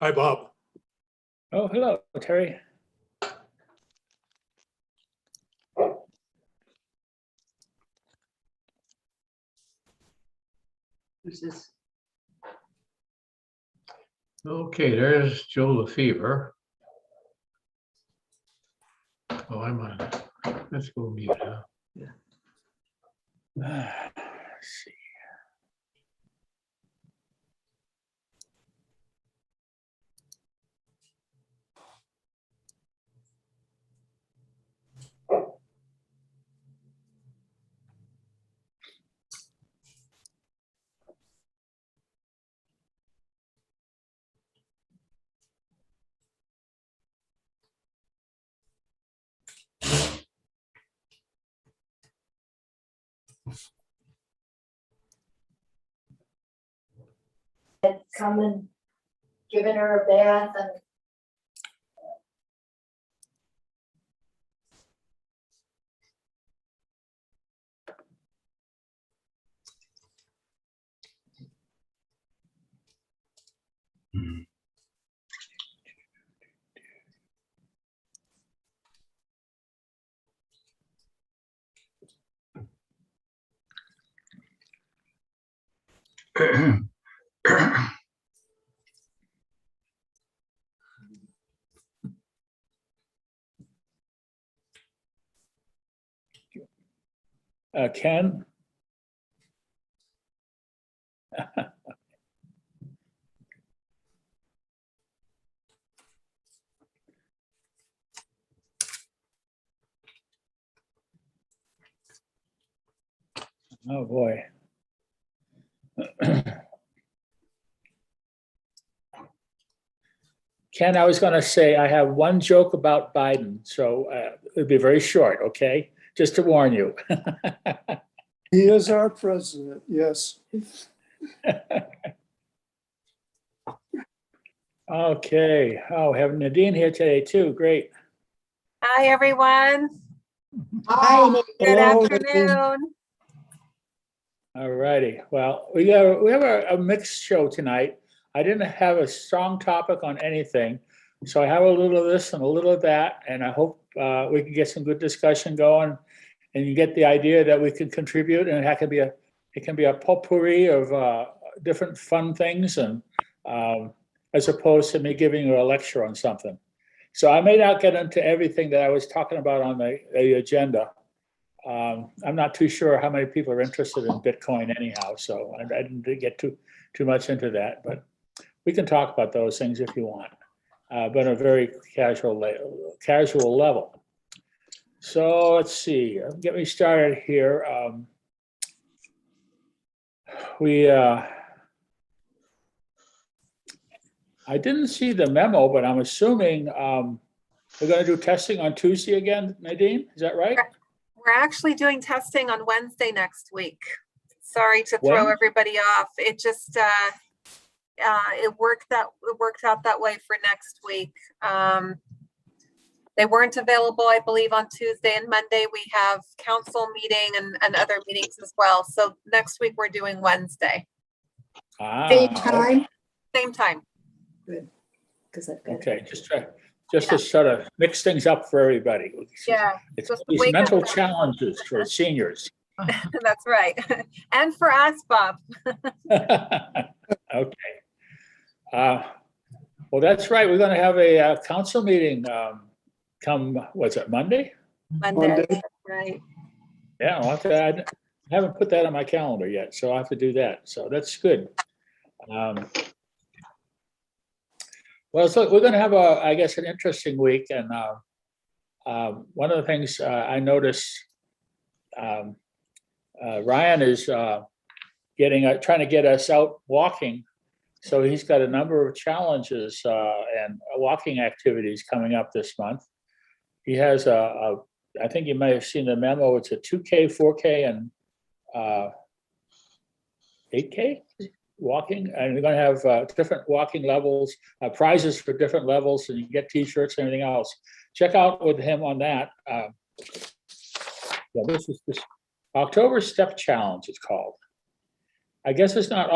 Hi, Bob. Oh, hello, Terry. Who's this? Okay, there's Joe LaFever. Oh, I'm on. Let's go mute now. Let's see. Had come and given her a bath and Ken? Oh, boy. Ken, I was going to say I have one joke about Biden, so it'll be very short, okay? Just to warn you. He is our president, yes. Okay. Oh, have Nadine here today too. Great. Hi, everyone. hi, Good Hello, afternoon. All righty. Well, we have a mixed show tonight. I didn't have a strong topic on anything, so I have a little of this and a little of that, and I hope we can get some good discussion going, and you get the idea that we can contribute, and it can be a potpourri of different fun things, and as opposed to me giving you a lecture on something. So I may not get into everything that I was talking about on the agenda. I'm not too sure how many people are interested in Bitcoin anyhow, so I didn't get too much into that, but we can talk about those things if you want, but on a very casual level. So let's see, get me started here. I didn't see the memo, but I'm assuming we're going to do testing on Tuesday again, Nadine, is that right? We're actually doing testing on Wednesday next week. Sorry to throw When? everybody off. It just it worked out that way for next week. They weren't available, I believe, on Tuesday and Monday. We have council meeting and other meetings as well. So next week we're doing Wednesday, same time. same time. Good, because I've got. Okay, just to sort of mix things up for everybody. Yeah, It's just these wake us mental up. challenges for seniors. That's right. And for us, Bob. Okay. Well, that's right. We're going to have a council meeting come, what's it, Monday? Monday, Monday. right. Yeah, I'll have to add, I haven't put that on my calendar yet, so I'll have to do that. So that's good. Well, so we're going to have I guess, an interesting week. And one of the things I noticed, Ryan is trying to get us out walking. So he's got a number of challenges and walking activities coming up this month. He has I think you may have seen the memo. It's a 2K, 4K, and 8K walking, and we're going to have different walking levels, prizes for different levels, and you can get T-shirts and everything else. Check out with him on that. Yeah, this October Step Challenge, it's called. I guess it's not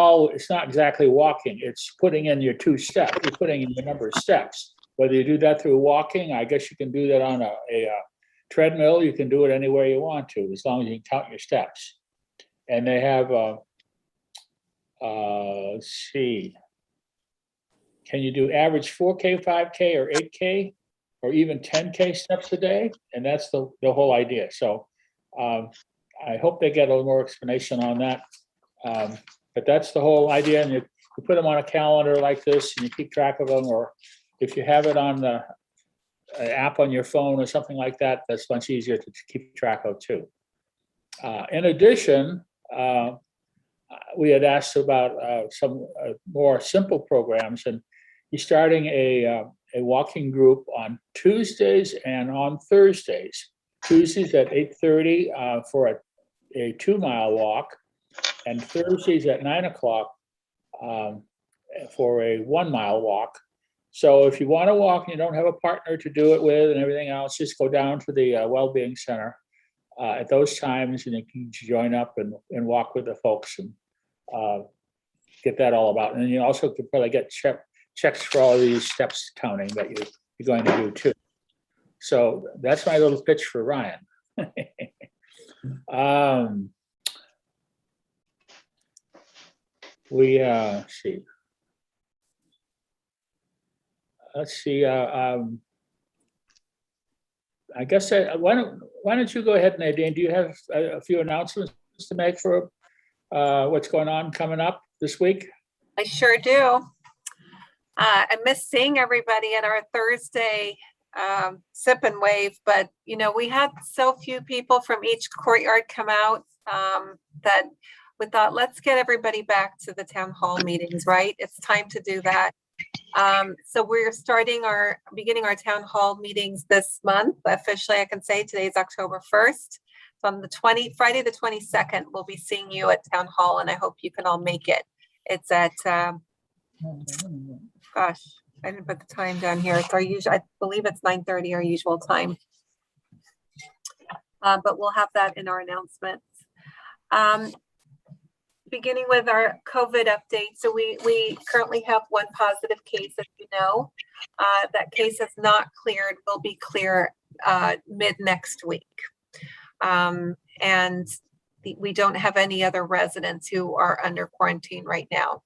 exactly walking. It's putting in your 2 steps. You're putting in your number of steps. Whether you do that through walking, I guess you can do that on a treadmill. You can do it anywhere you want to, as long as you can count your steps. And they have, let's see, can you do average 4K, 5K, or 8K, or even 10K steps a day? And that's the whole idea. So I hope they get a little more explanation on that. But that's the whole idea. And you put them on a calendar like this and you keep track of them, or if you have it on the app on your phone or something like that, that's much easier to keep track of too. In addition, we had asked about some more simple programs, and he's starting a walking group on Tuesdays and on Thursdays. Tuesdays at 8:30 for a 2-mile walk, and Thursdays at 9 o'clock for a 1-mile walk. So if you want to walk and you don't have a partner to do it with and everything else, just go down to the Wellbeing Center at those times, and you can join up and walk with the folks and get that all about. And you also could probably get checks for all these steps counting that you're going to do too. So that's my little pitch for Ryan. Let's see. I guess why don't you go ahead, Nadine? Do you have a few announcements to make for what's going on coming up this week? I sure do. I miss seeing everybody at our Thursday sip and wave, but we had so few people from each courtyard come out that we thought, let's get everybody back to the town hall meetings, right? It's time to do that. So we're beginning our town hall meetings this month. Officially, I can say today is October 1st. So on Friday the 22nd, we'll be seeing you at town hall, and I hope you can all make it. It's at, gosh, I didn't put the time down here. It's our usual, I believe it's 9:30, our usual time. But we'll have that in our announcements. Beginning with our COVID update. So we currently have 1 positive case, as you know. That case is not cleared, will be clear mid next week. And we don't have any other residents who are under quarantine right now.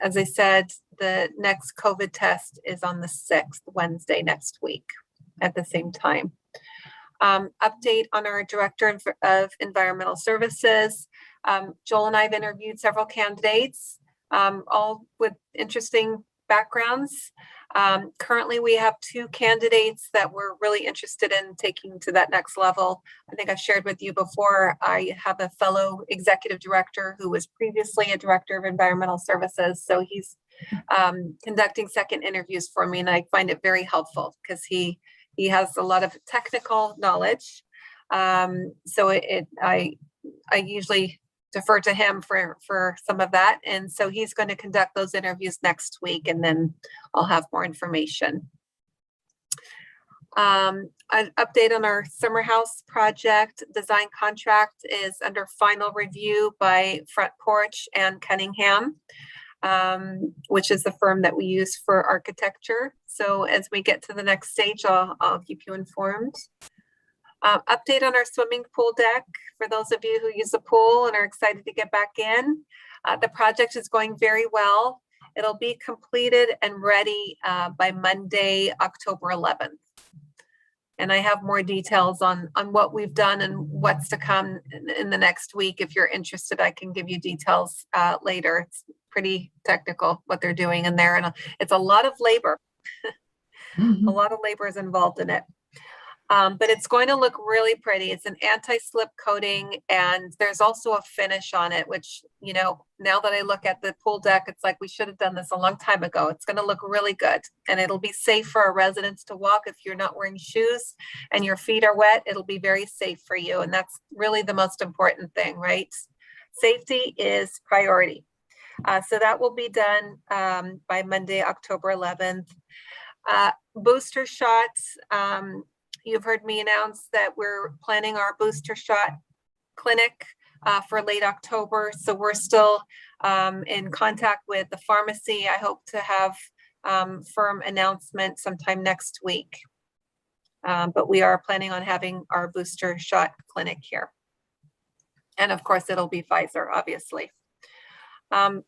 As I said, the next COVID test is on the 6th, Wednesday next week at the same time. Update on our Director of Environmental Services. Joel and I have interviewed several candidates, all with interesting backgrounds. Currently, we have 2 candidates that we're really interested in taking to that next level. I think I've shared with you before, I have a fellow executive director who was previously a director of environmental services. So he's conducting second interviews for me, and I find it very helpful because he has a lot of technical knowledge. So I usually defer to him for some of that. And so he's going to conduct those interviews next week, and then I'll have more information. An update on our summer house project. Design contract is under final review by Front Porch and Cunningham, which is the firm that we use for architecture. So as we get to the next stage, I'll keep you informed. Update on our swimming pool deck for those of you who use the pool and are excited to get back in. The project is going very well. It'll be completed and ready by Monday, October 11th. And I have more details on what we've done and what's to come in the next week. If you're interested, I can give you details later. It's pretty technical what they're doing in there, and it's a lot of labor. A lot of labor is involved in it. But it's going to look really pretty. It's an anti-slip coating, and there's also a finish on it, which, now that I look at the pool deck, it's like we should have done this a long time ago. It's going to look really good, and it'll be safe for our residents to walk. If you're not wearing shoes and your feet are wet, it'll be very safe for you. And that's really the most important thing, right? Safety is priority. So that will be done by Monday, October 11th. Booster shots. You've heard me announce that we're planning our booster shot clinic for late October. So we're still in contact with the pharmacy. I hope to have firm announcement sometime next week. But we are planning on having our booster shot clinic here. And of course, it'll be Pfizer, obviously.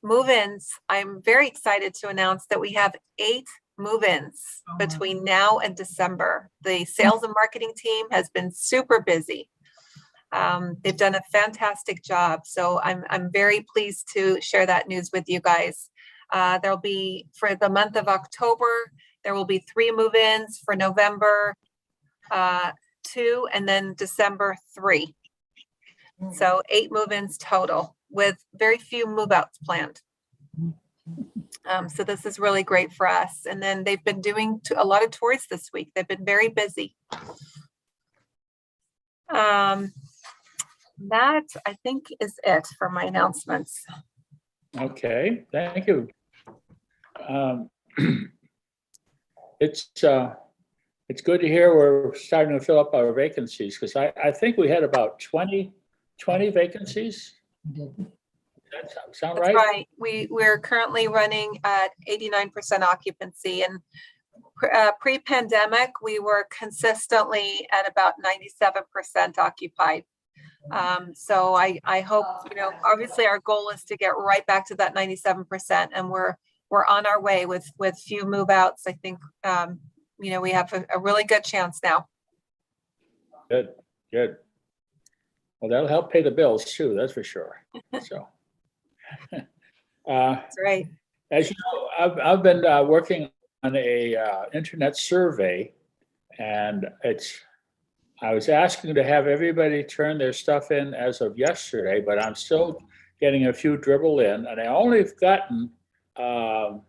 Move-ins, I'm very excited to announce that we have 8 move-ins between now and December. The sales and marketing team has been super busy. They've done a fantastic job. So I'm very pleased to share that news with you guys. There'll be, for the month of October, there will be 3 move-ins, for November, 2, and then December 3. So 8 move-ins total, with very few move-outs planned. So this is really great for us. And then they've been doing a lot of tours this week. They've been very busy. That, I think, is it for my announcements. Okay, thank you. It's good to hear we're starting to fill up our vacancies, because I think we had about 20 vacancies. Does that sound That's right? right. We're currently running at 89% occupancy, and pre-pandemic, we were consistently at about 97% occupied. So I hope, obviously our goal is to get right back to that 97%, and we're on our way with few move outs. I think, we have a really good chance now. Good. Well, that'll help pay the bills too, that's for sure. So, That's right. as you know, I've been working on a internet survey, and I was asking to have everybody turn their stuff in as of yesterday, but I'm still getting a few dribble in, and I only have gotten of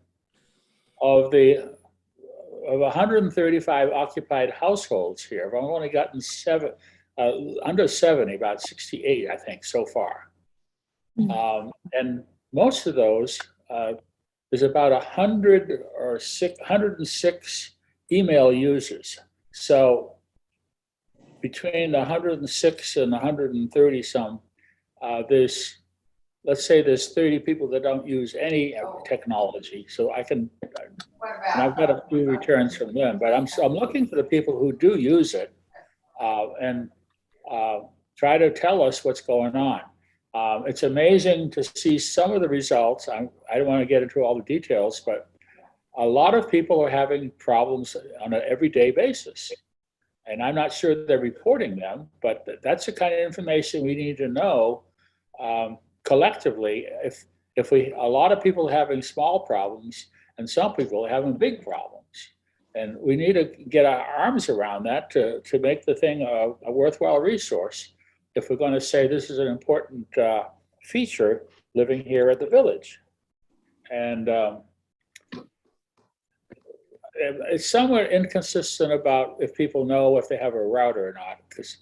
135 occupied households here, I've only gotten under 70, about 68, I think, so far. And most of those, there's about 106 email users. So between the 106 and 130 some, let's say there's 30 people that don't use any technology. So and I've got a few returns from them, but I'm looking for the people who do use it, and try to tell us what's going on. It's amazing to see some of the results. I don't want to get into all the details, but a lot of people are having problems on an everyday basis. And I'm not sure they're reporting them, but that's the kind of information we need to know collectively. If a lot of people are having small problems and some people are having big problems. And we need to get our arms around that to make the thing a worthwhile resource, if we're going to say this is an important feature living here at the village. And it's somewhat inconsistent about if people know if they have a router or not, because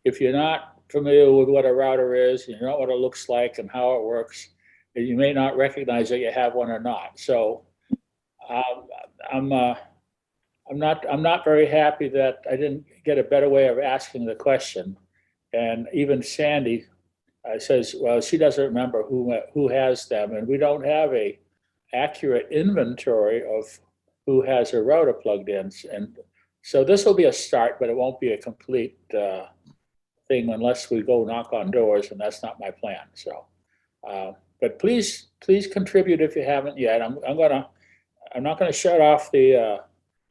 if you're not familiar with what a router is, you know what it looks like and how it works, you may not recognize that you have one or not. So I'm not very happy that I didn't get a better way of asking the question. And even Sandy says, well, she doesn't remember who has them, and we don't have a accurate inventory of who has a router plugged in. And so this will be a start, but it won't be a complete thing unless we go knock on doors, and that's not my plan. So, but please contribute if you haven't yet. I'm not gonna shut off the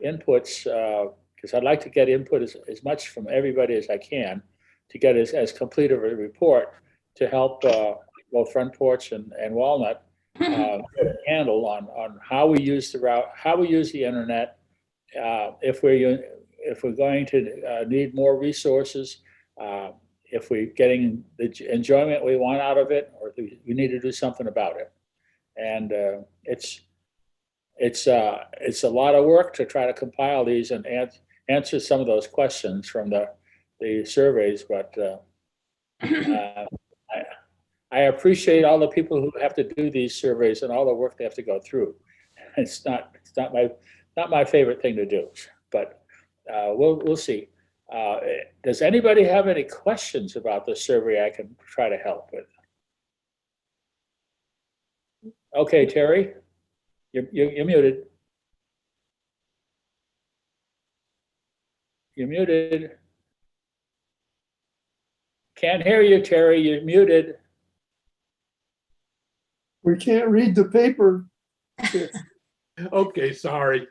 inputs, because I'd like to get input as much from everybody as I can to get as complete of a report to help both Front Porch and Walnut get a handle on how we use the route, how we use the internet, if we're going to need more resources, if we're getting the enjoyment we want out of it, or we need to do something about it. And it's a lot of work to try to compile these and answer some of those questions from the surveys, but I appreciate all the people who have to do these surveys and all the work they have to go through. It's not my favorite thing to do, but we'll see. Does anybody have any questions about the survey I can try to help with? Okay, Terry, you're muted. You're muted. Can't hear you, Terry. You're muted. We can't read the paper. Okay, sorry.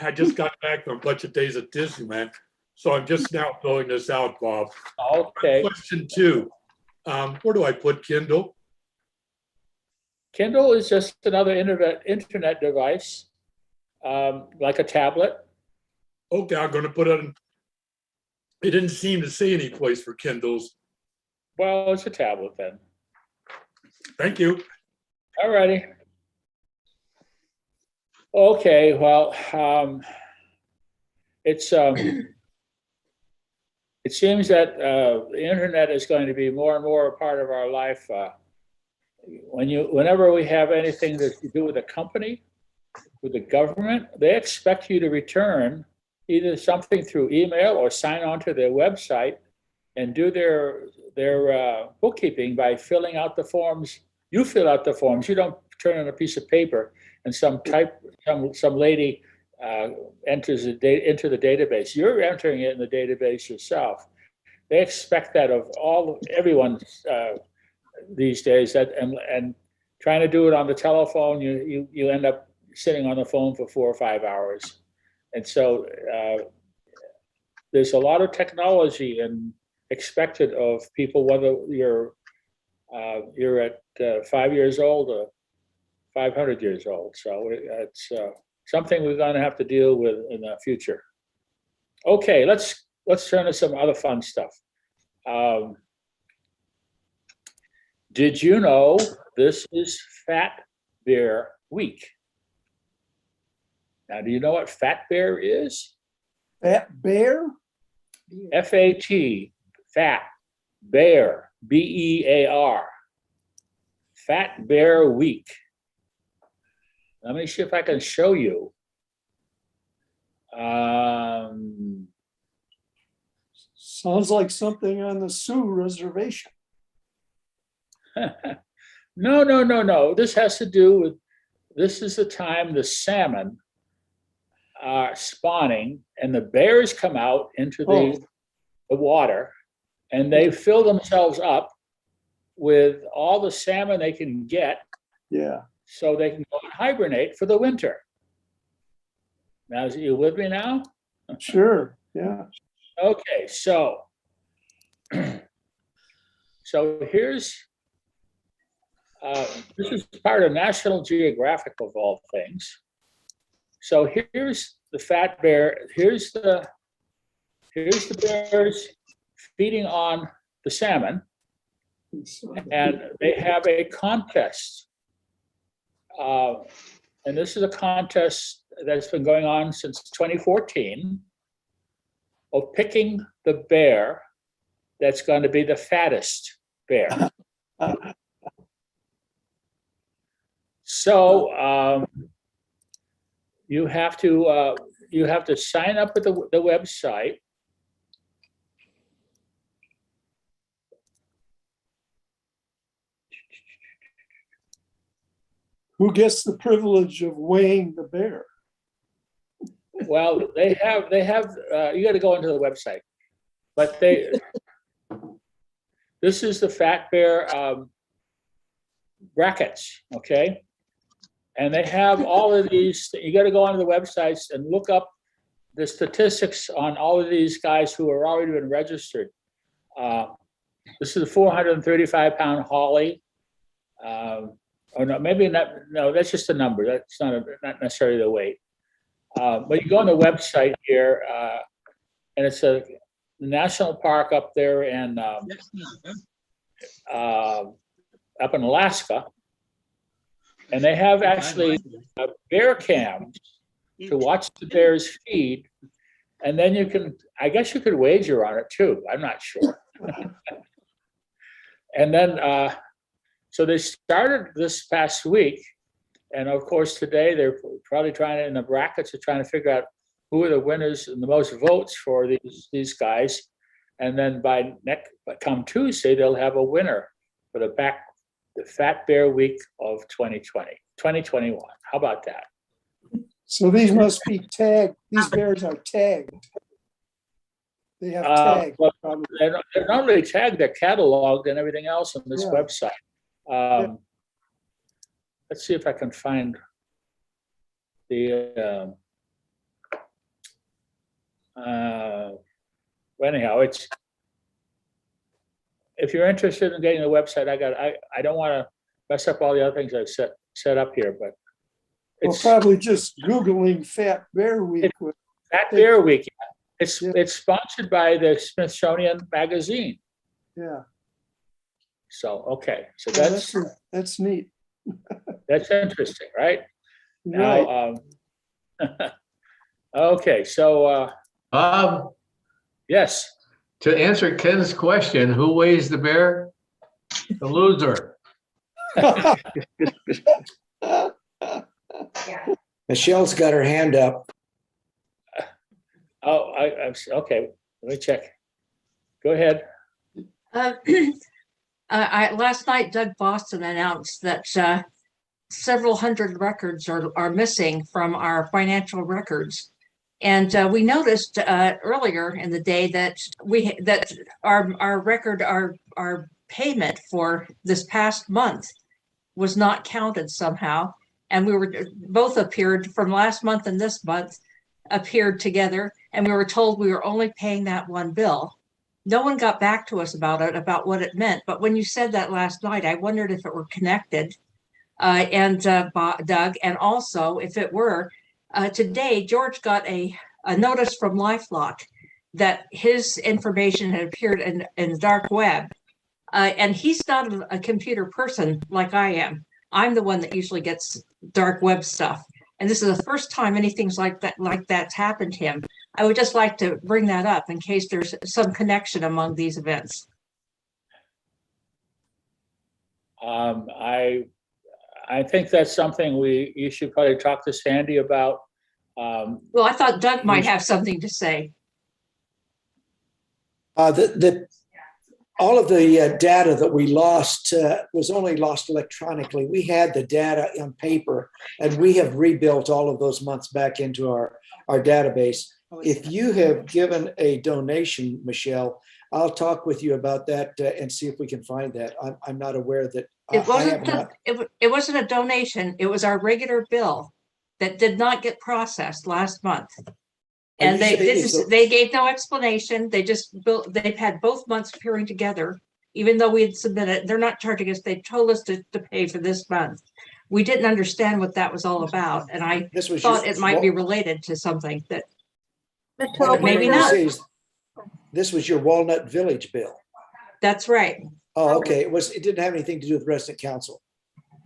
I just got back from a bunch of days at Disneyland, so I'm just now filling this out, Bob. Okay. Question 2, where do I put Kindle? Kindle is just another internet device, like a tablet. Okay, I'm gonna put it in. It didn't seem to say any place for Kindles. Well, it's a tablet then. Thank you. All righty. Okay, well, it seems that the internet is going to be more and more a part of our life. Whenever we have anything to do with a company, with the government, they expect you to return either something through email or sign on to their website and do their bookkeeping by filling out the forms. You fill out the forms. You don't turn on a piece of paper and some lady enters into the database. You're entering it in the database yourself. They expect that of everyone these days. And trying to do it on the telephone, you end up sitting on the phone for 4 or 5 hours. And so there's a lot of technology and expected of people, whether you're at 5 years old or 500 years old. So it's something we're going to have to deal with in the future. Okay, let's turn to some other fun stuff. Did you know this is Fat Bear Week? Now, do you know what Fat Bear is? Fat bear? F-A-T, Fat Bear, B-E-A-R. Fat Bear Week. Let me see if I can show you. Sounds like something on the Sioux Reservation. No. This has to do with, this is the time the salmon are spawning and the bears come out into the water and they fill themselves up with all the salmon they can get. Yeah. So they can go and hibernate for the winter. Now, is you with me now? Sure. Yeah. Okay, so here's this is part of National Geographic of all things. So here's the fat bear. Here's the bears feeding on the salmon, and they have a contest. And this is a contest that's been going on since 2014 of picking the bear that's going to be the fattest bear. So you have to sign up with the website. Who gets the privilege of weighing the bear? Well, they have. You got to go into the website, but this is the Fat Bear brackets, okay? And they have all of these. You got to go onto the websites and look up the statistics on all of these guys who are already been registered. This is a 435-pound Holly. Or no, maybe not. No, that's just a number. That's not necessarily the weight. But you go on the website here, and it's a national park up there in up in Alaska, and they have actually bear cams to watch the bears feed, and then you can. I guess you could wager on it too. I'm not sure. And then. So they started this past week, and of course today they're probably in the brackets, are trying to figure out who are the winners and the most votes for these guys. And then come Tuesday, they'll have a winner for the Fat Bear Week of 2021. How about that? So these must be tagged, these bears are tagged. They have tags. Well, probably. they're not really tagged, they're cataloged and everything else on this Yeah. website. Let's see if I can find the, anyhow, if you're interested in getting the website, I don't want to mess up all the other things I've set up here, but Well, it's probably just Googling Fat Bear Week. Fat Bear Week. Yeah. It's sponsored by the Smithsonian Magazine. Yeah, So, okay, so well, that's neat. that's interesting, right? Right. Now, okay, so, Bob, yes, to answer Ken's question, who weighs the bear? The loser. Yeah. Michelle's got her hand up. I'm okay, let me check. Go ahead. Last night, Doug Boston announced that several hundred records are missing from our financial records. And we noticed earlier in the day that our payment for this past month was not counted somehow. And we were both appeared from last month and this month appeared together, and we were told we were only paying that one bill. No one got back to us about it, about what it meant. But when you said that last night, I wondered if it were connected. Doug, and also if it were, today, George got a notice from LifeLock that his information had appeared in the dark web. And he's not a computer person like I am. I'm the one that usually gets dark web stuff. And this is the first time anything like that's happened to him. I would just like to bring that up in case there's some connection among these events. I think that's something you should probably talk to Sandy about. Well, I thought Doug might have something to say. All of the data that we lost was only lost electronically. We had the data on paper, and we have rebuilt all of those months back into our database. If you have given a donation, Michelle, I'll talk with you about that and see if we can find that. I'm not aware that. It wasn't a donation. It was our regular bill that did not get processed last month. And they gave no explanation. They've had both months appearing together, even though we had submitted. They're not charging us. They told us to pay for this month. We didn't understand what that was all about, and I thought it might be related to something that maybe not. This was your Walnut Village bill. That's right. Oh, okay. It didn't have anything to do with resident council.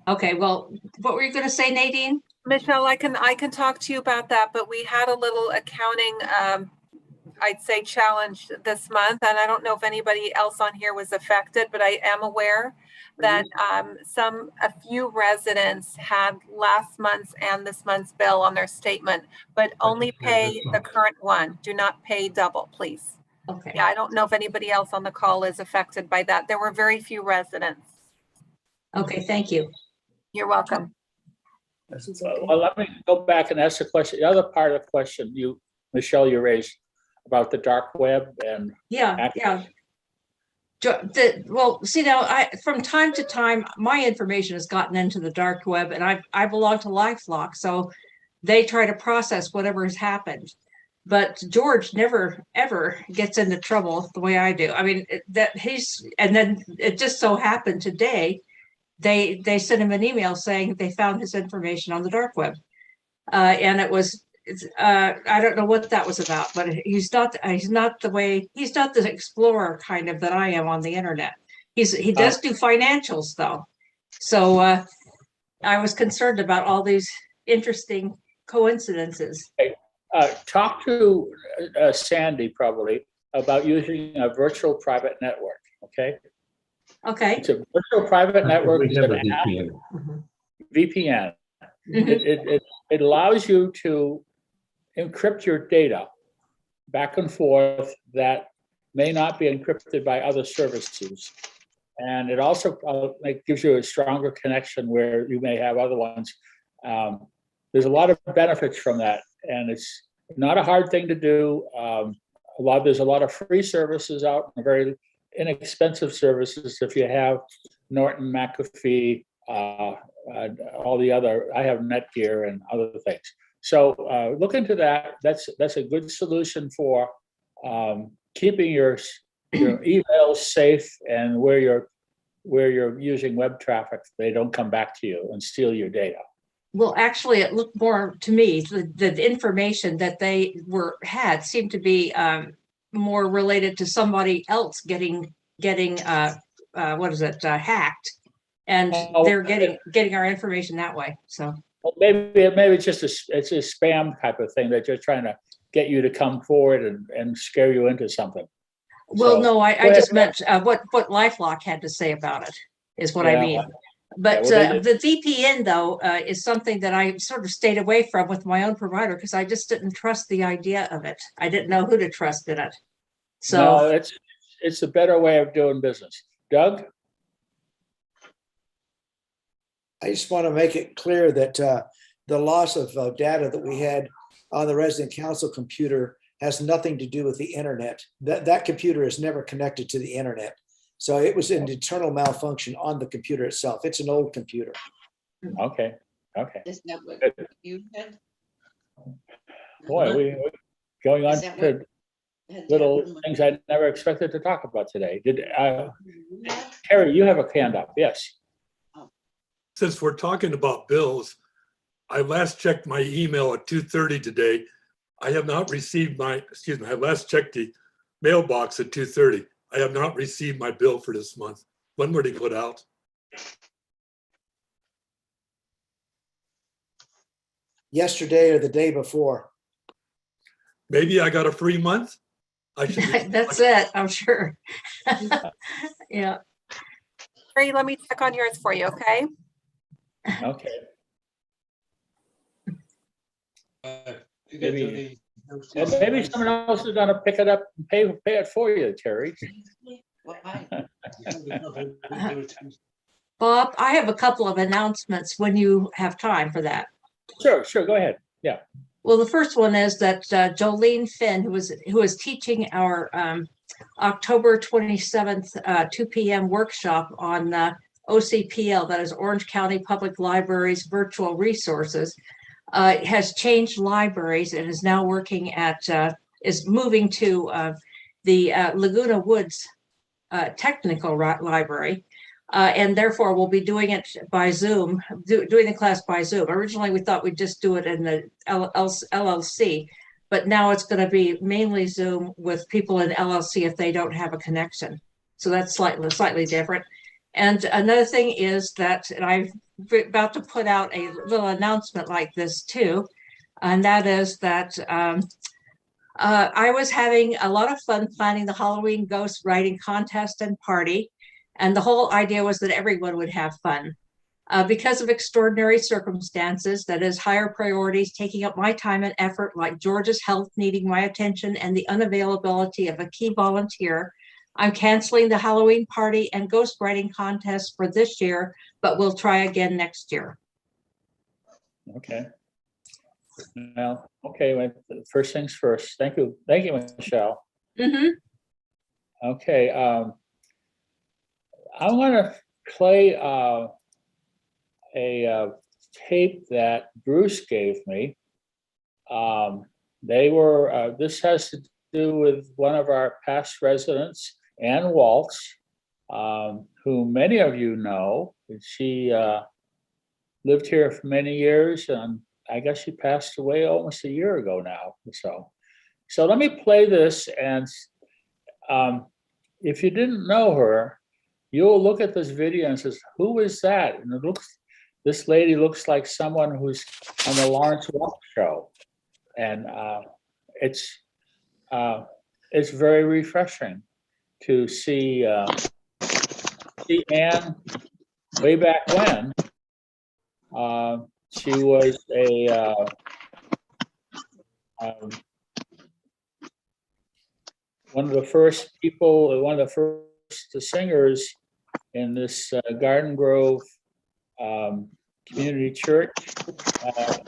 Okay. Well, what were you going to say, Nadine? Michelle, I can talk to you about that, but we had a little accounting, I'd say, challenge this month. And I don't know if anybody else on here was affected, but I am aware that a few residents had last month's and this month's bill on their statement, but only pay the current one. Do not pay double, please. Okay. Yeah, I don't know if anybody else on the call is affected by that. There were very few residents. Okay, thank you. You're welcome. Well, let me go back and ask the question. The other part of the question Michelle, you raised about the dark web and Yeah. Well, see now, from time to time, my information has gotten into the dark web, and I belong to LifeLock, so they try to process whatever has happened. But George never ever gets into trouble the way I do. I mean, and then it just so happened today. They sent him an email saying they found his information on the dark web, and I don't know what that was about, but he's not the explorer kind of that I am on the internet. He does do financials though, so I was concerned about all these interesting coincidences. Talk to Sandy probably about using a virtual private network. Okay. Okay. It's a virtual private network. We have a VPN. VPN. Mhm. It allows you to encrypt your data back and forth that may not be encrypted by other services. And it also gives you a stronger connection where you may have other ones. There's a lot of benefits from that, and it's not a hard thing to do. There's a lot of free services out and very inexpensive services. If you have Norton, McAfee, all the other, I have Netgear and other things. So look into that. That's a good solution for keeping your emails safe, and where you're using web traffic, they don't come back to you and steal your data. Well, actually, it looked more to me, the information that they had seemed to be more related to somebody else getting hacked, and they're getting our information that way. So well, maybe it's just it's a spam type of thing. They're just trying to get you to come forward and scare you into something. Well, So, no, I just meant what LifeLock had to say about it is what I mean. But the VPN, though, is something that I sort of stayed away from with my own provider because I just didn't trust the idea of it. I didn't know who to trust in it. So no, it's a better way of doing business. Doug? I just want to make it clear that the loss of data that we had on the resident council computer has nothing to do with the internet. That computer is never connected to the internet. So it was an internal malfunction on the computer itself. It's an old computer. Okay. Is that what Good. you had? Boy, we're going on Is that to little things I never expected to talk about today. Terry, you have a hand up. Yes. Since we're talking about bills, I last checked my email at 2:30 today. I have not received I last checked the mailbox at 2:30. I have not received my bill for this month. When were they put out? Yesterday or the day before. Maybe I got a free month? I should. that's it, I'm sure. Yeah. Terry, let me check on yours for you, okay? Okay. Maybe someone else is gonna pick it up and pay it for you, Terry. Bob, I have a couple of announcements when you have time for that. Sure, go ahead. Yeah. Well, the first one is that Jolene Finn, who is teaching our October 27th 2 p.m. workshop on OCPL, that is Orange County Public Libraries Virtual Resources, has changed libraries and is now working at, is moving to the Laguna Woods Technical Library. And therefore we'll be doing it by Zoom, doing the class by Zoom. Originally, we thought we'd just do it in the LLC, but now it's going to be mainly Zoom with people in LLC if they don't have a connection. So that's slightly different. And another thing is that, and I'm about to put out a little announcement like this too, and that is that I was having a lot of fun planning the Halloween ghost writing contest and party. And the whole idea was that everyone would have fun. Because of extraordinary circumstances, that is higher priorities taking up my time and effort, like George's health needing my attention and the unavailability of a key volunteer, I'm canceling the Halloween party and ghostwriting contest for this year, but we'll try again next year. Okay. Well, okay, well, first things first. Thank you, Michelle. Mm-hmm. Okay, I want to play a tape that Bruce gave me. This has to do with one of our past residents, Ann Waltz, who many of you know. She lived here for many years, and I guess she passed away almost a year ago now. So let me play this, and if you didn't know her, you'll look at this video and says, "Who is that?" And this lady looks like someone who's on the Lawrence Welk show, and it's very refreshing to see Ann way back when. She was um, one of the first people, one of the first singers in this Garden Grove Community Church,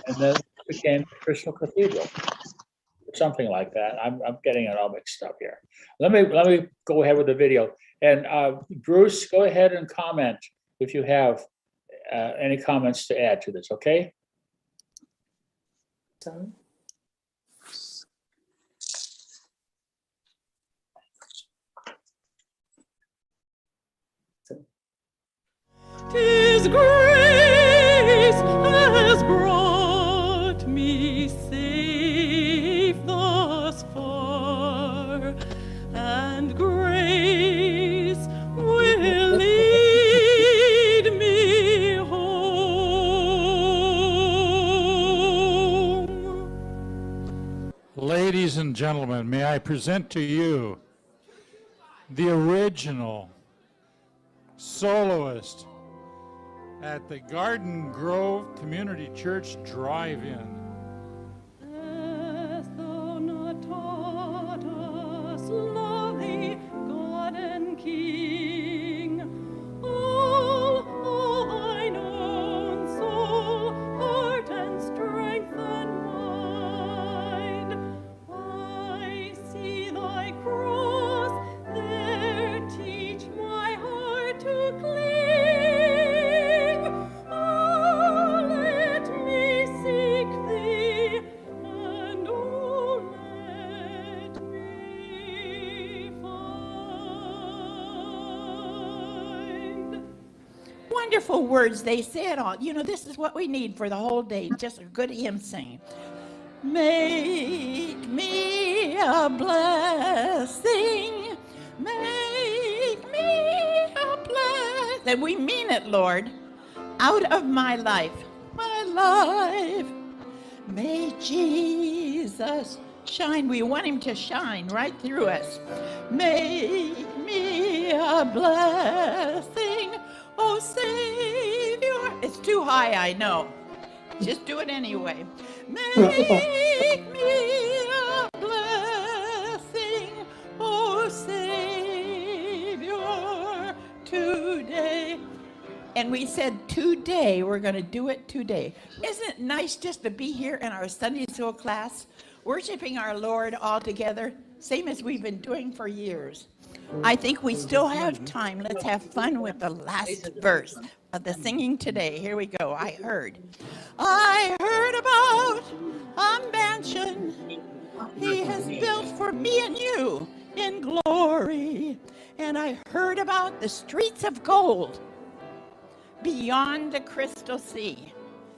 and then became Crystal Cathedral, or something like that. I'm getting it all mixed up here. Let me go ahead with the video. And Bruce, go ahead and comment if you have any comments to add to this, okay? Tis grace has brought me safe thus far, and grace will lead me home. Ladies and gentlemen, may I present to you the original soloist at the Garden Grove Community Church Drive-In. Hast thou not taught us, love thee, God and King? All thine own soul, heart, and strength and mind. I see thy cross, there teach my heart to cling. Oh, let me seek thee, and oh, let me find. Wonderful words, they say it all. You know, this is what we need for the whole day, just a good hymn singing. Make me a blessing, make me a blessing. And we mean it, Lord, out of my life, my life. May Jesus shine. We want him to shine right through us. Make me a blessing, oh Savior. It's too high, I know. Just do it anyway. Make me a blessing, oh Savior, today. And we said today, we're going to do it today. Isn't it nice just to be here in our Sunday school class, worshiping our Lord all together, same as we've been doing for years? I think we still have time. Let's have fun with the last verse of the singing today. Here we go. I heard about a mansion he has built for me and you in glory. And I heard about the streets of gold beyond the crystal sea.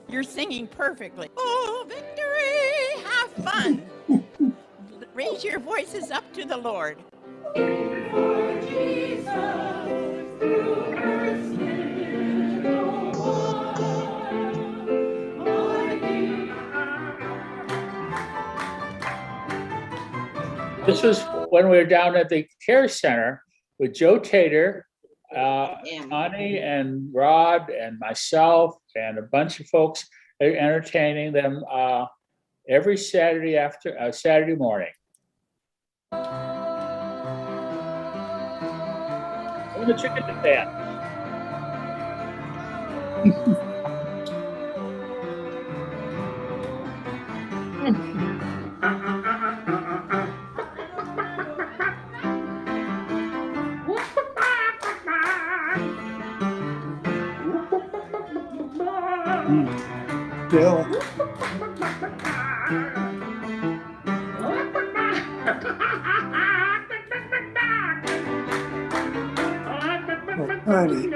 You're singing perfectly. Oh, victory, have fun. Raise your voices up to the Lord. For Jesus, through mercy, no This was when we were down at the Care Center with Joe Tater, Connie and Rod and myself and a bunch of folks entertaining them every Saturday Saturday morning. The chicken to that. Bill. Honey.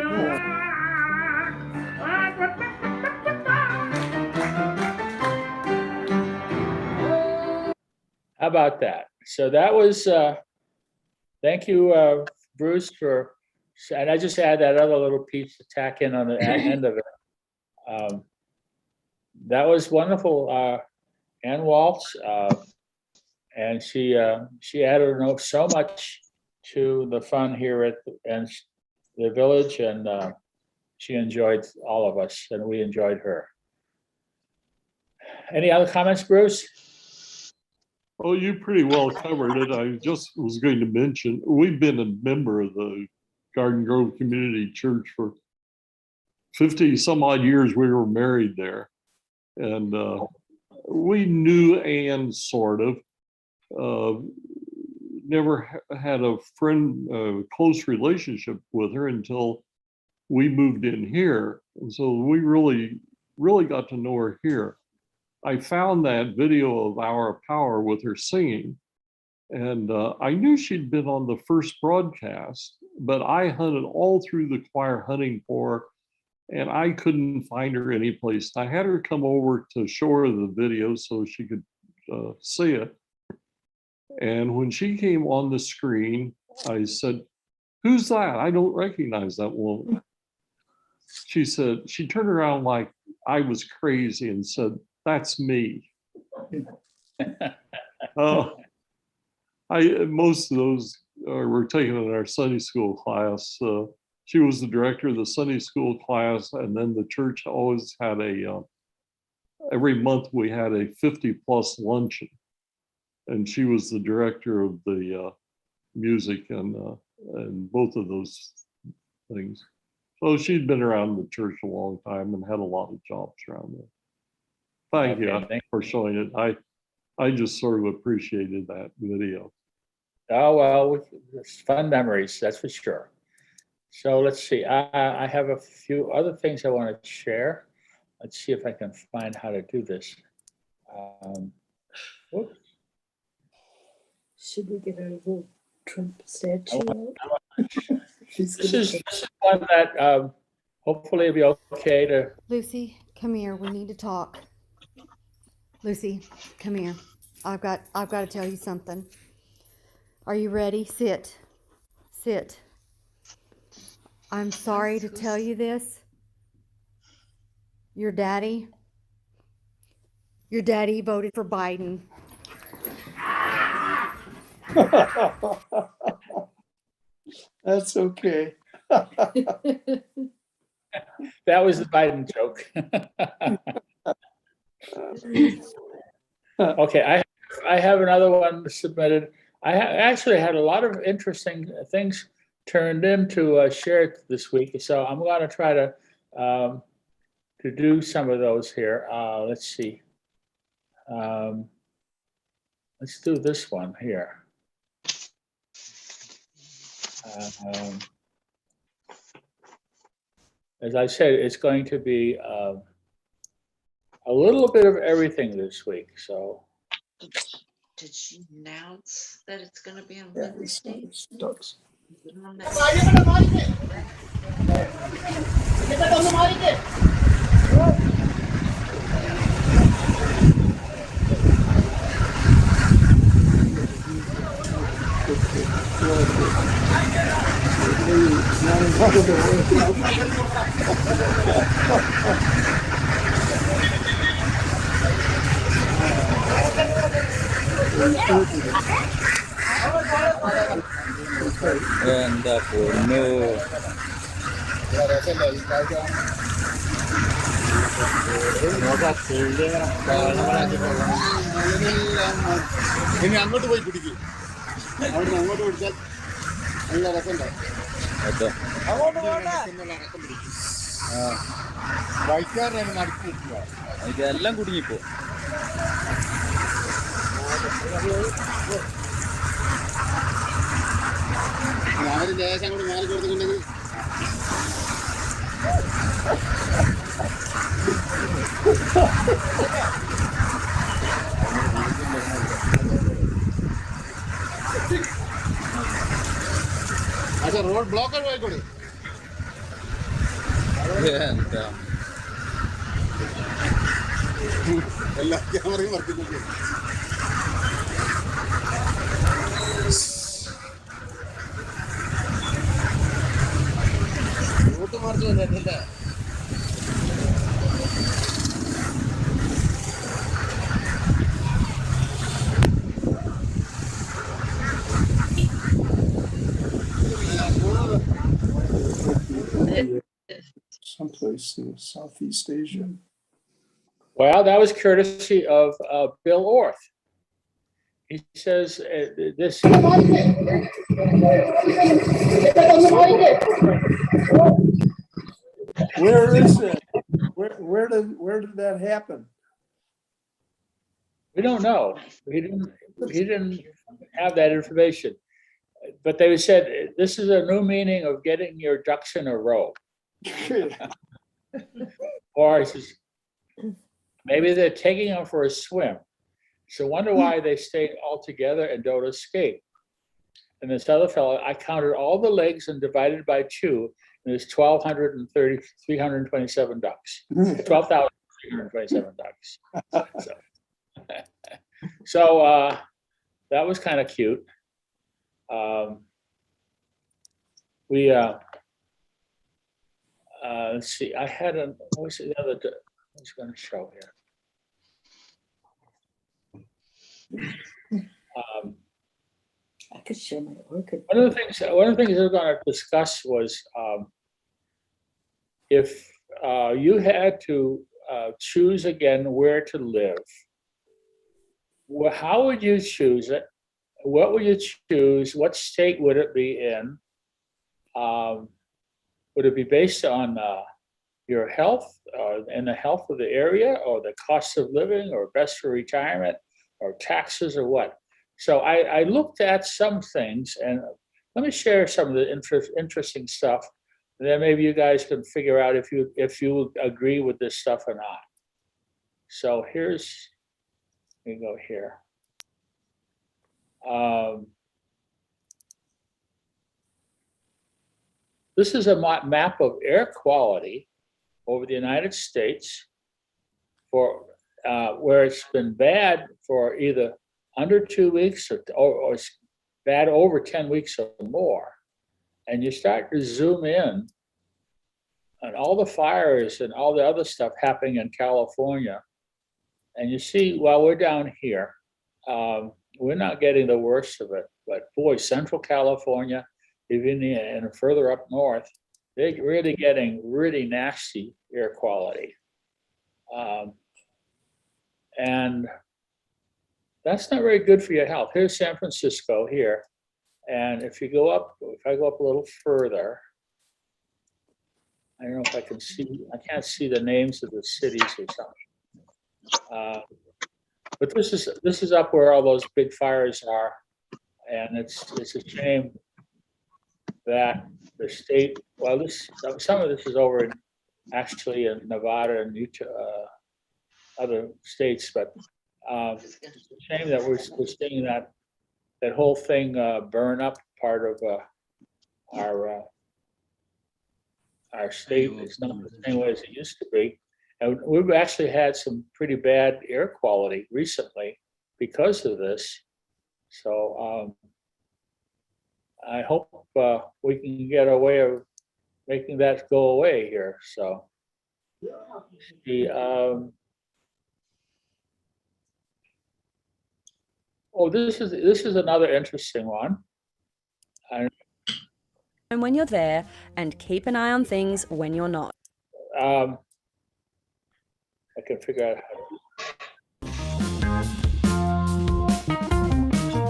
How about that? So that was, thank you, Bruce, for, and I just add that other little piece to tack in on the end of it. That was wonderful, Ann Waltz, and she added so much to the fun here at the village, and she enjoyed all of us, and we enjoyed her. Any other comments, Bruce? Oh, you pretty well covered it. I just was going to mention, we've been a member of the Garden Grove Community Church for 50 some odd years. We were married there. And we knew Anne sort of. Never had a close relationship with her until we moved in here. And so we really got to know her here. I found that video of Hour of Power with her singing, and I knew she'd been on the first broadcast, but I hunted all through the choir hunting for her, and I couldn't find her anyplace. I had her come over to show her the video so she could see it. And when she came on the screen, I said, "Who's that? I don't recognize that woman." She said, she turned around like I was crazy and said, "That's me." Most of those were taken in our Sunday school class. She was the director of the Sunday school class, and then the church always had every month we had a 50+ luncheon, and she was the director of the music and both of those things. So she'd been around the church a long time and had a lot of jobs around there. Thank you for showing it. I just sort of appreciated that video. Oh, well, it's fun memories, that's for sure. So let's see, I have a few other things I want to share. Let's see if I can find how to do this. Whoops. Should we get a little Trump statue? This is one that hopefully it'll be okay to. Lucy, come here. We need to talk. Lucy, come here. I've got to tell you something. Are you ready? Sit. Sit. I'm sorry to tell you this. Your daddy voted for Biden. That's okay. That was the Biden joke. Okay, I have another one submitted. I actually had a lot of interesting things turned into shared this week, so I'm going to try to do some of those here. Let's see. Let's do this one here. As I said, it's going to be a little bit of everything this week. So, Did she announce that it's going to be on Wednesday? എന്താ പൊന്നു ഇനി അങ്ങോട്ട് പോയി പിടിക്കും അവിടെ അങ്ങോട്ട് പിടിച്ചാൽ നല്ല രസമുണ്ടാവും വൈക്കാരനാണ് നടത്തി വെക്കുക ഇതെല്ലാം കുടുങ്ങിപ്പോ അവര് ദേശം അങ്ങോട്ട് മാറി കൊടുത്തിട്ടുണ്ടെങ്കിൽ अच्छा रोड ब्लॉक है कोई എന്താ എല്ലാ ക്യാമറയും വർക്കിംഗ് റോഡ് മാർച്ച് വന്നിട്ടില്ല Someplace in Southeast Asia. Well, that was courtesy of Bill Orth. he says this. Where is it? Where did that happen? We don't know. He didn't have that information. But they said this is a new meaning of getting your ducks in a row. Or he says, maybe they're taking them for a swim. So wonder why they stayed all together and don't escape. And this other fellow, I counted all the legs and divided by 2, and there's 327 ducks. 12,327 ducks. So that was kind of cute. Let's see, I had what was the other, I was going to show here. I could share my orchid. One of the things we're going to discuss was if you had to choose again where to live, how would you choose it? What would you choose? What state would it be in? Would it be based on your health and the health of the area, or the cost of living, or best for retirement, or taxes, or what? So I looked at some things, and let me share some of the interesting stuff. And then maybe you guys can figure out if you agree with this stuff or not. So let me go here. This is a map of air quality over the United States for where it's been bad for either under 2 weeks or it's bad over 10 weeks or more. And you start to zoom in on all the fires and all the other stuff happening in California. And you see, while we're down here, we're not getting the worst of it. But boy, Central California, even and further up north, they're really getting really nasty air quality. And that's not very good for your health. Here's San Francisco here. And if I go up a little further, I don't know if I can see, I can't see the names of the cities or something. But this is up where all those big fires are. And it's a shame that the state, well, some of this is over in Nevada and Utah, other states, but it's a shame that we're seeing that whole thing burn up part of our state. It's not the same way as it used to be. And we've actually had some pretty bad air quality recently because of this. So I hope we can get a way of making that go away here. So this is another interesting one. And when you're there, and keep an eye on things when you're not. I can figure out how to.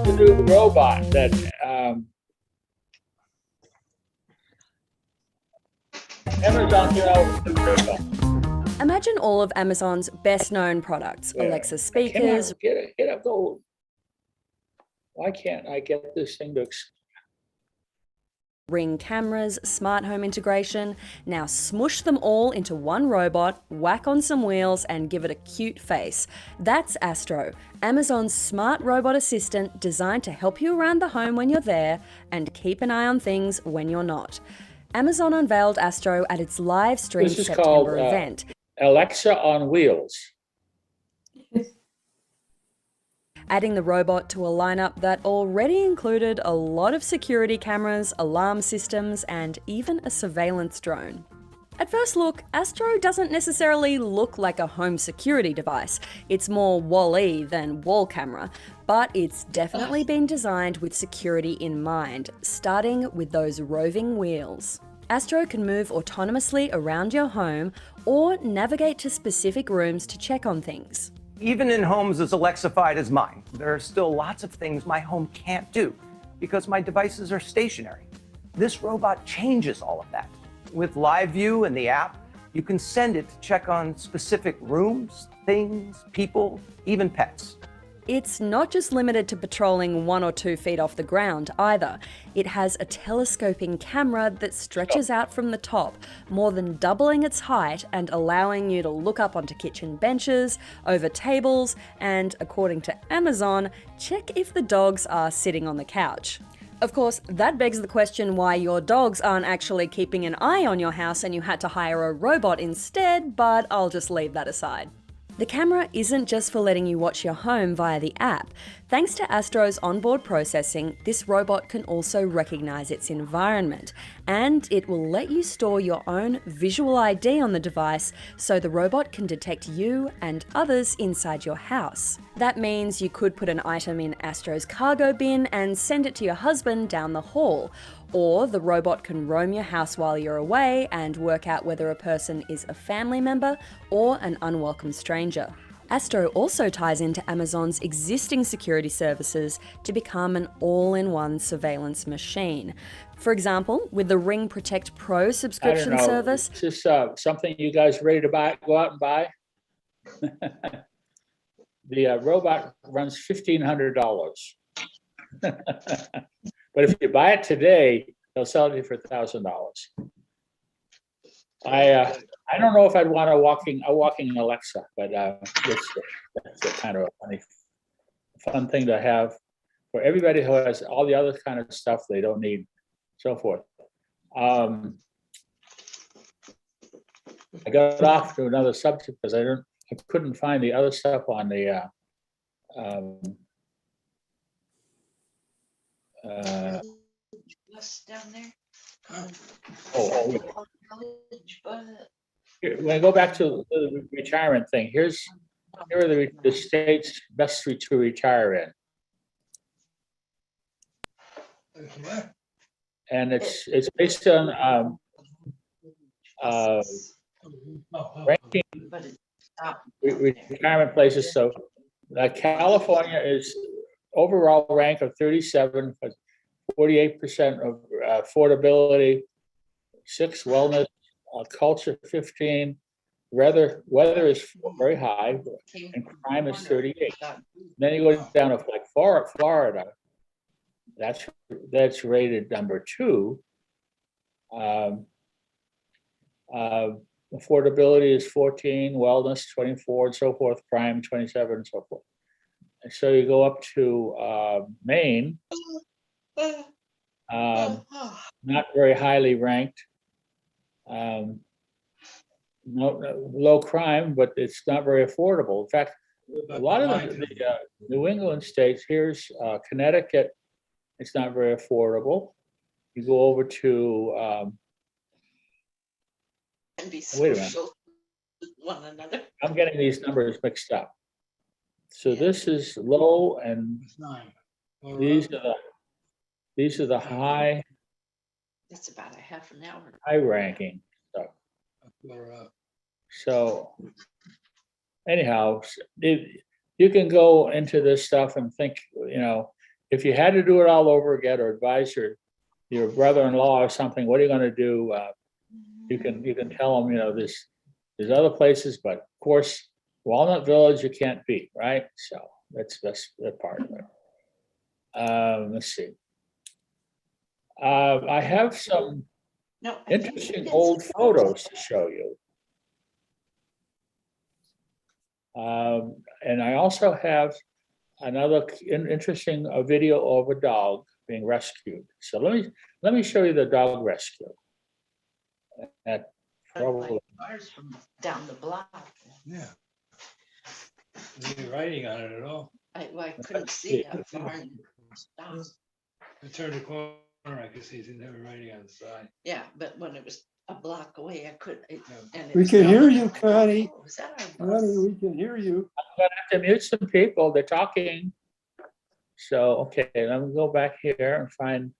The new robot that Amazon came out with. Imagine all of Amazon's best known products, Alexa speakers. Get up, go. Why can't I get this thing to Ring cameras, smart home integration. Now smush them all into one robot, whack on some wheels, and give it a cute face. That's Astro, Amazon's smart robot assistant designed to help you around the home when you're there and keep an eye on things when you're not. Amazon unveiled Astro at its live stream September event. Alexa on wheels. Adding the robot to a lineup that already included a lot of security cameras, alarm systems, and even a surveillance drone. At first look, Astro doesn't necessarily look like a home security device. It's more wall-e than wall camera, but it's definitely been designed with security in mind, starting with those roving wheels. Astro can move autonomously around your home or navigate to specific rooms to check on things. Even in homes as Alexified as mine, there are still lots of things my home can't do because my devices are stationary. This robot changes all of that. With Live View and the app, you can send it to check on specific rooms, things, people, even pets. It's not just limited to patrolling 1 or 2 feet off the ground either. It has a telescoping camera that stretches out from the top, more than doubling its height and allowing you to look up onto kitchen benches, over tables, and according to Amazon, check if the dogs are sitting on the couch. Of course, that begs the question why your dogs aren't actually keeping an eye on your house and you had to hire a robot instead, but I'll just leave that aside. The camera isn't just for letting you watch your home via the app. Thanks to Astro's onboard processing, this robot can also recognize its environment, and it will let you store your own visual ID on the device so the robot can detect you and others inside your house. That means you could put an item in Astro's cargo bin and send it to your husband down the hall, or the robot can roam your house while you're away and work out whether a person is a family member or an unwelcome stranger. Astro also ties into Amazon's existing security services to become an all-in-one surveillance machine. For example, with the Ring Protect Pro subscription service. Is this something you guys ready to buy? Go out and buy? The robot runs $1,500. But if you buy it today, they'll sell it to you for $1,000. I don't know if I'd want a walking Alexa, but that's a kind of a fun thing to have for everybody who has all the other kind of stuff they don't need, so forth. I got off to another subject because I couldn't find the other stuff on the down there. When I go back to the retirement thing, here are the states best to retire in. And it's based on ranking retirement places. So California is overall rank of 37, 48% of affordability, 6 wellness, culture 15, weather is very high, and crime is 38. Then you go down to like Florida, that's rated number 2. Affordability is 14, wellness 24, and so forth, crime 27, and so forth. And so you go up to Maine, not very highly ranked. No, low crime, but it's not very affordable. In fact, a lot of the New England states, here's Connecticut, it's not very affordable. You go over to, And be wait a minute. social with one another. I'm getting these numbers mixed up. So this is low, and these are the high. That's about a half an hour. High ranking stuff. So anyhow, you can go into this stuff and think, if you had to do it all over again, or advise your brother-in-law or something, what are you going to do? You can tell them, there's other places, but of course, Walnut Village you can't beat, right? So that's that part of it. Let's see. I have some interesting old photos to show you. And I also have another interesting video of a dog being rescued. So let me show you the dog rescue. Like ours from down the block. Yeah. Any writing on it at all? I couldn't see that far. I turned the corner, I could see there were writing on the side. Yeah, but when it was a block away, I couldn't. We can hear you, Connie. Was that Connie, we can hear you. I'm gonna have to mute some people. They're talking. So okay, let me go back here and find.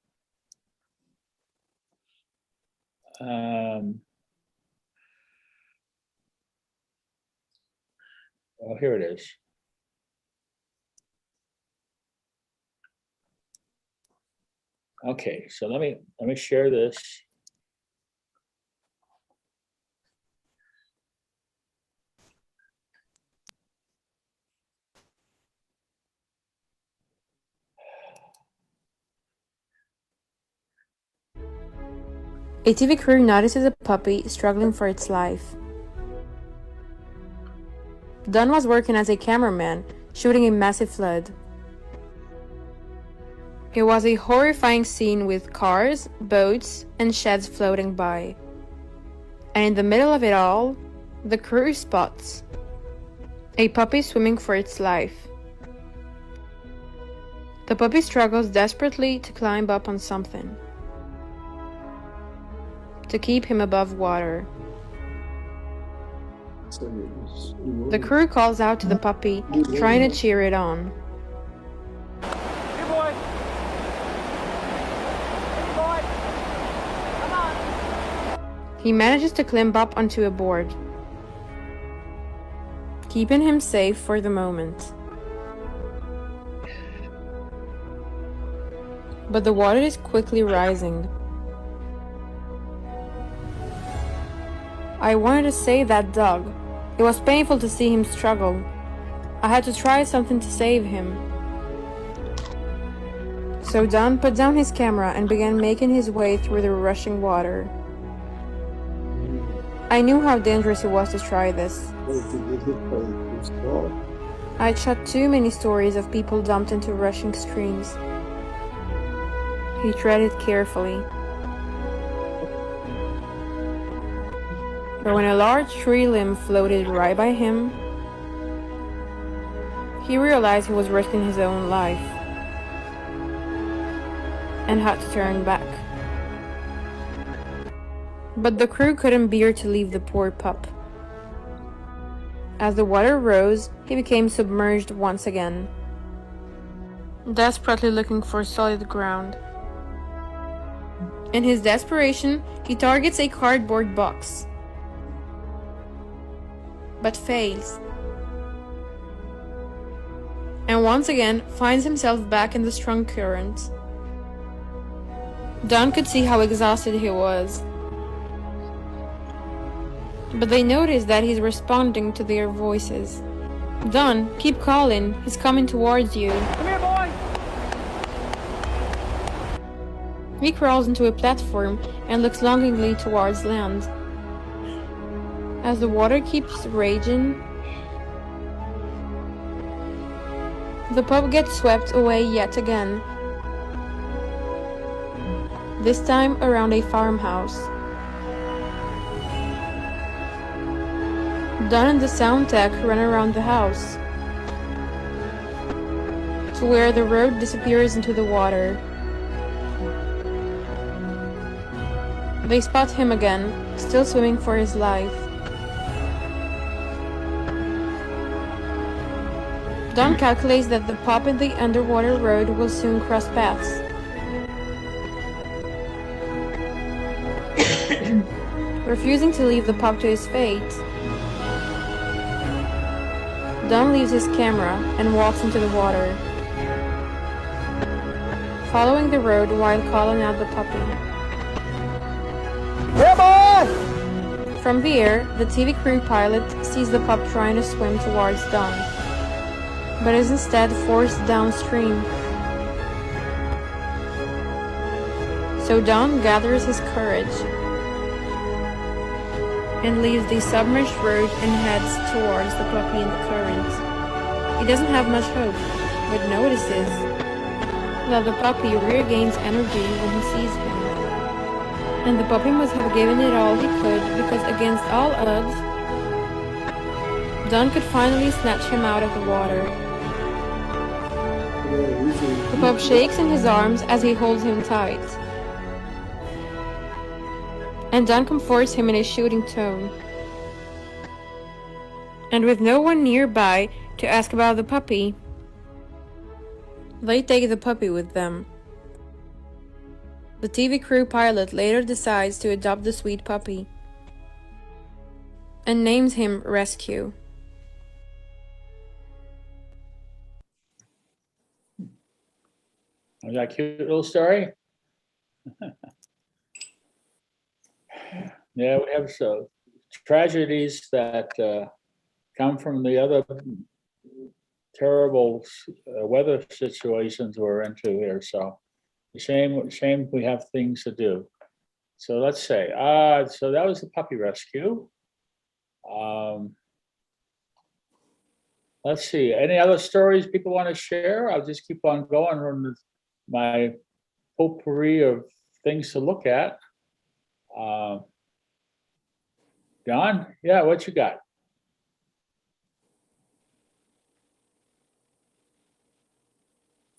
Well, here it is. Okay, so let me share this. A TV crew notices a puppy struggling for its life. Don was working as a cameraman, shooting a massive flood. It was a horrifying scene with cars, boats, and sheds floating by. And in the middle of it all, the crew spots a puppy swimming for its life. The puppy struggles desperately to climb up on something to keep him above water. The crew calls out to the puppy, trying to cheer it on. Here, boy. Hey, boy. Come on. He manages to climb up onto a board, keeping him safe for the moment. But the water is quickly rising. I wanted to save that dog. It was painful to see him struggle. I had to try something to save him. So Don put down his camera and began making his way through the rushing water. I knew how dangerous it was to try this. I'd shot too many stories of people dumped into rushing streams. He treaded carefully. But when a large tree limb floated right by him, he realized he was risking his own life and had to turn back. But the crew couldn't bear to leave the poor pup. As the water rose, he became submerged once again, desperately looking for solid ground. In his desperation, he targets a cardboard box, but fails, and once again finds himself back in the strong current. Don could see how exhausted he was, but they noticed that he's responding to their voices. Don, keep calling, he's coming towards you. Come here, boy. He crawls into a platform and looks longingly towards land. As the water keeps raging, the pup gets swept away yet again, this time around a farmhouse. Don and the sound tech run around the house to where the road disappears into the water. They spot him again, still swimming for his life. Don calculates that the pup in the underwater road will soon cross paths. Refusing to leave the pup to his fate, Don leaves his camera and walks into the water, following the road while calling out the puppy. Here, boy. From the air, the TV crew pilot sees the pup trying to swim towards Don, but is instead forced downstream. So Don gathers his courage and leaves the submerged road and heads towards the puppy in the current. He doesn't have much hope, but notices that the puppy regains energy when he sees him. And the puppy must have given it all he could, because against all odds, Don could finally snatch him out of the water. The pup shakes in his arms as he holds him tight, and Don comforts him in a shooting tone. And with no one nearby to ask about the puppy, they take the puppy with them. The TV crew pilot later decides to adopt the sweet puppy and names him Rescue. Was that a cute little story? Yeah, we have so tragedies that come from the other terrible weather situations we're into here. So shame we have things to do. So let's say, so that was the puppy rescue. Let's see, any other stories people want to share? I'll just keep on going on my potpourri of things to look at. Don, yeah, what you got?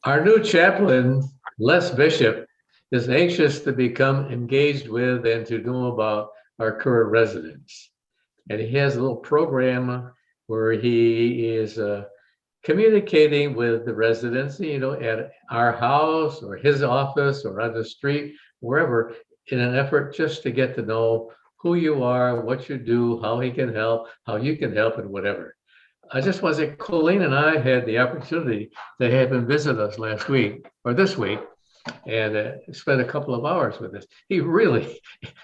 Our new chaplain, Les Bishop, is anxious to become engaged with and to know about our current residents. And he has a little program where he is communicating with the residents, at our house or his office or on the street, wherever, in an effort just to get to know who you are, what you do, how he can help, how you can help, and whatever. I just want to say, Colleen and I had the opportunity to have him visit us last week or this week and spent a couple of hours with us. He really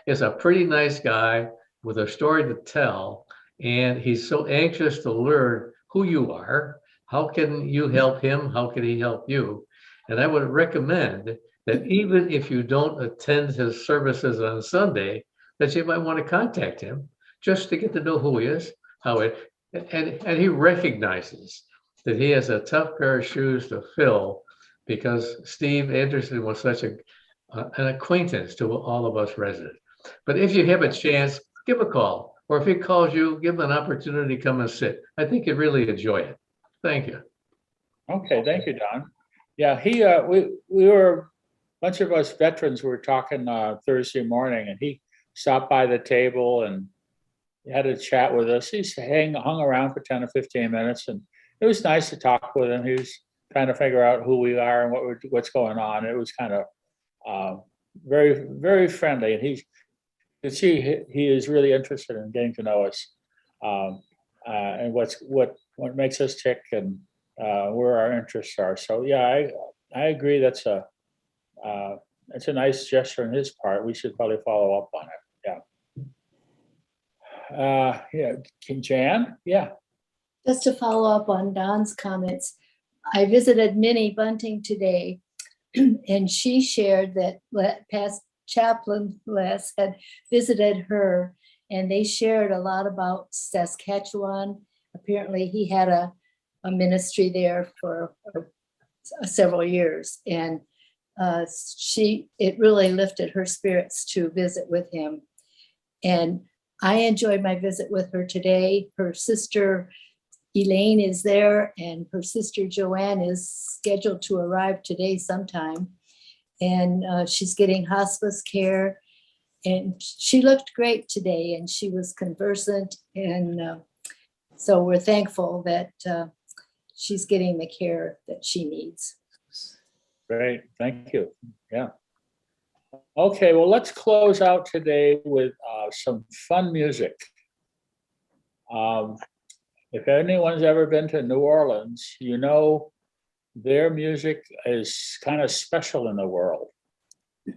is a pretty nice guy with a story to tell. And he's so anxious to learn who you are. How can you help him? How can he help you? And I would recommend that even if you don't attend his services on Sunday, that you might want to contact him just to get to know who he is, and he recognizes that he has a tough pair of shoes to fill because Steve Anderson was such an acquaintance to all of us residents. But if you have a chance, give a call. Or if he calls you, give him an opportunity to come and sit. I think you'd really enjoy it. Thank you. Okay, thank you, Don. Yeah, we were, a bunch of us veterans were talking Thursday morning, and he stopped by the table and had a chat with us. He hung around for 10 or 15 minutes, and it was nice to talk with him. He was trying to figure out who we are and what's going on. It was kind of very, very friendly, and he is really interested in getting to know us and what makes us tick and where our interests are. So yeah, I agree. That's a nice gesture on his part. We should probably follow up on it. Yeah. Jan? Yeah. Just to follow up on Don's comments, I visited Minnie Bunting today, and she shared that past chaplain Les had visited her, and they shared a lot about Saskatchewan. Apparently, he had a ministry there for several years, and it really lifted her spirits to visit with him. And I enjoyed my visit with her today. Her sister Elaine is there, and her sister Joanne is scheduled to arrive today sometime. And she's getting hospice care. And she looked great today, and she was conversant. And so we're thankful that she's getting the care that she needs. Great, thank you. Yeah. Okay, well, let's close out today with some fun music. If anyone's ever been to New Orleans, you know their music is kind of special in the world.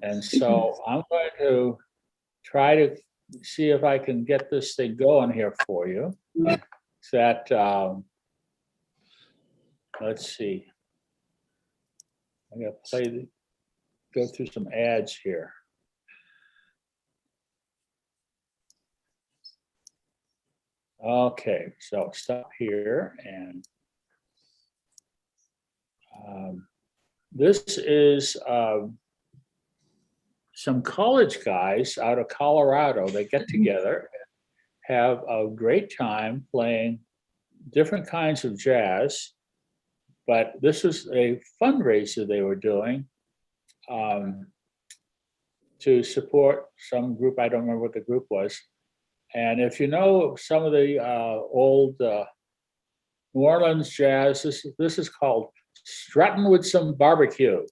And so I'm going to try to see if I can get this thing going here for you. Let's see. I'm gonna go through some ads here. Okay, so stop here, and this is some college guys out of Colorado. They get together, have a great time playing different kinds of jazz, but this is a fundraiser they were doing to support some group. I don't remember what the group was. And if you know some of the old New Orleans jazz, this is called Strutting with Some Barbecue.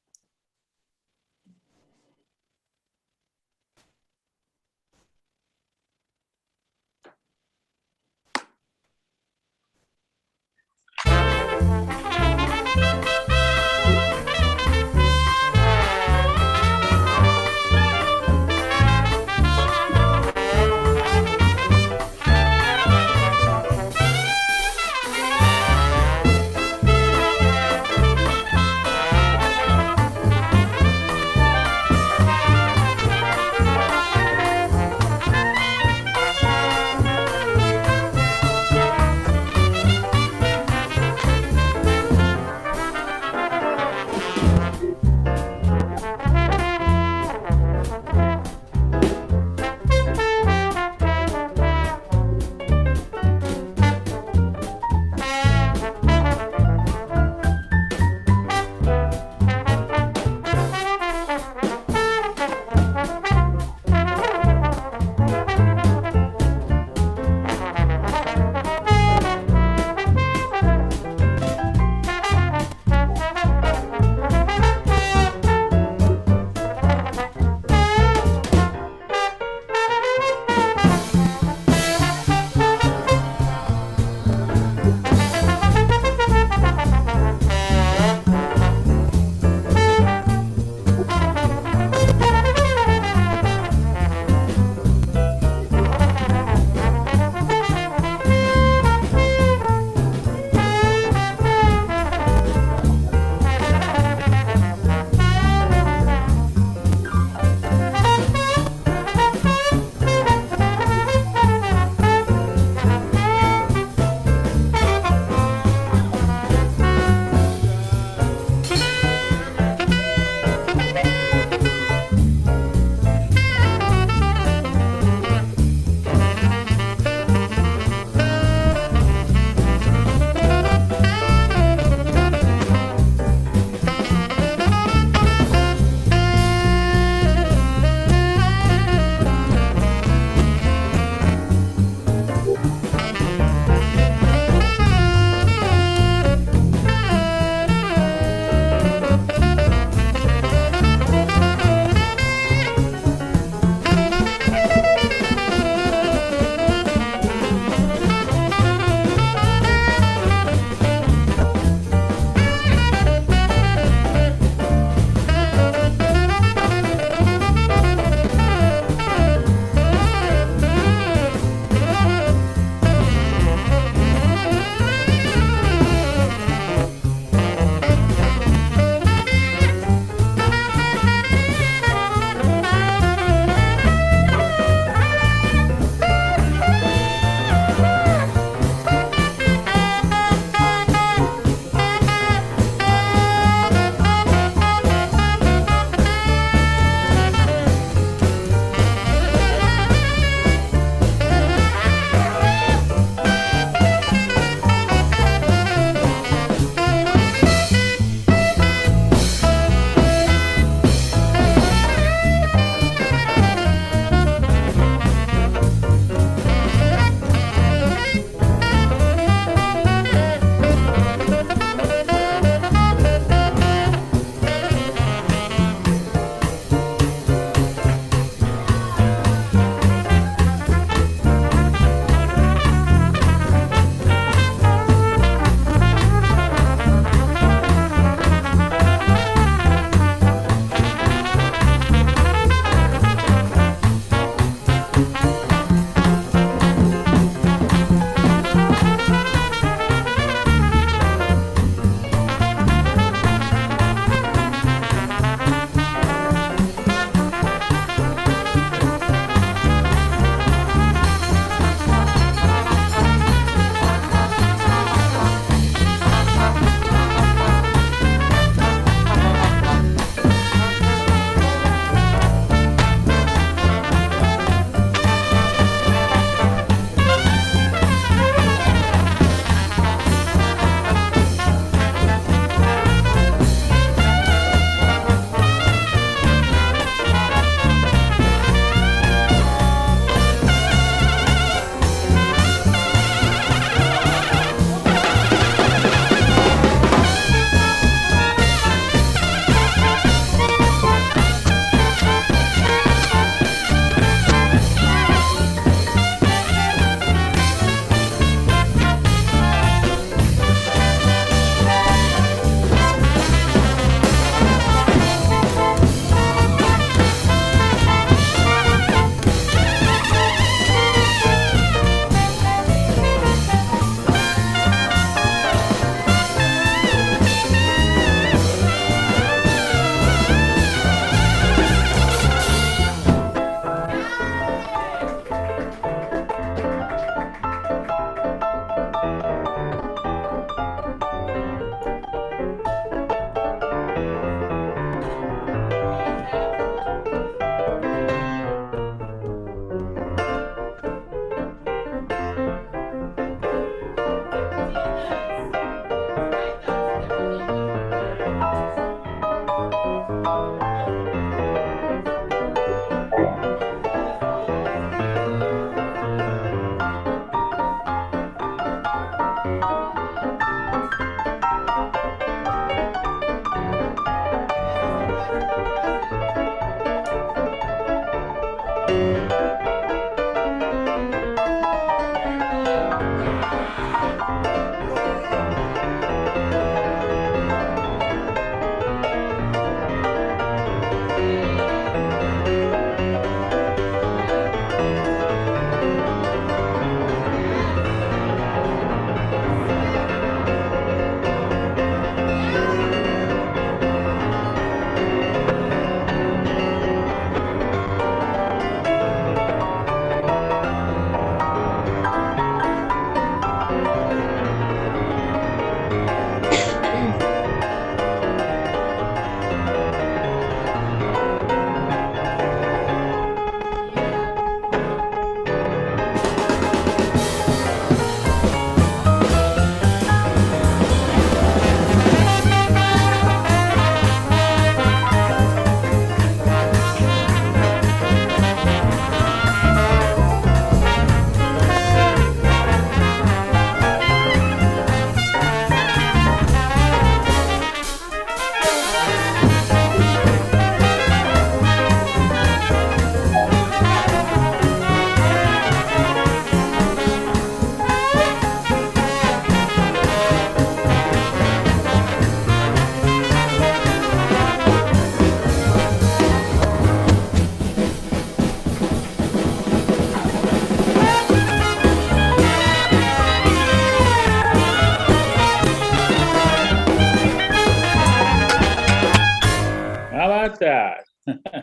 about that.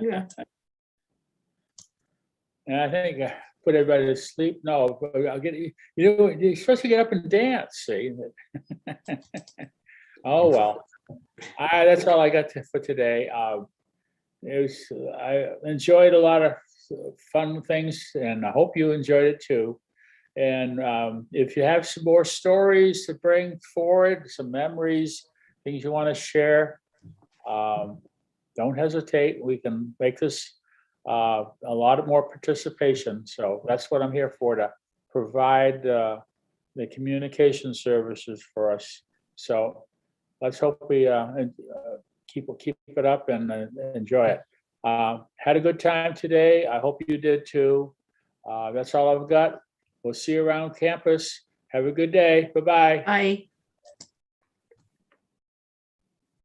Yeah. And I think I put everybody to sleep. No, but I'll get you. You're supposed to get up and dance. See. Oh well. That's all I got for today. I enjoyed a lot of fun things, and I hope you enjoyed it too. And if you have some more stories to bring forward, some memories, things you want to share, don't hesitate. We can make this a lot more participation. So that's what I'm here for, to provide the communication services for us. So let's hope we keep it up and enjoy it. Had a good time today. I hope you did too. That's all I've got. We'll see you around campus. Have a good day. Bye-bye. Bye.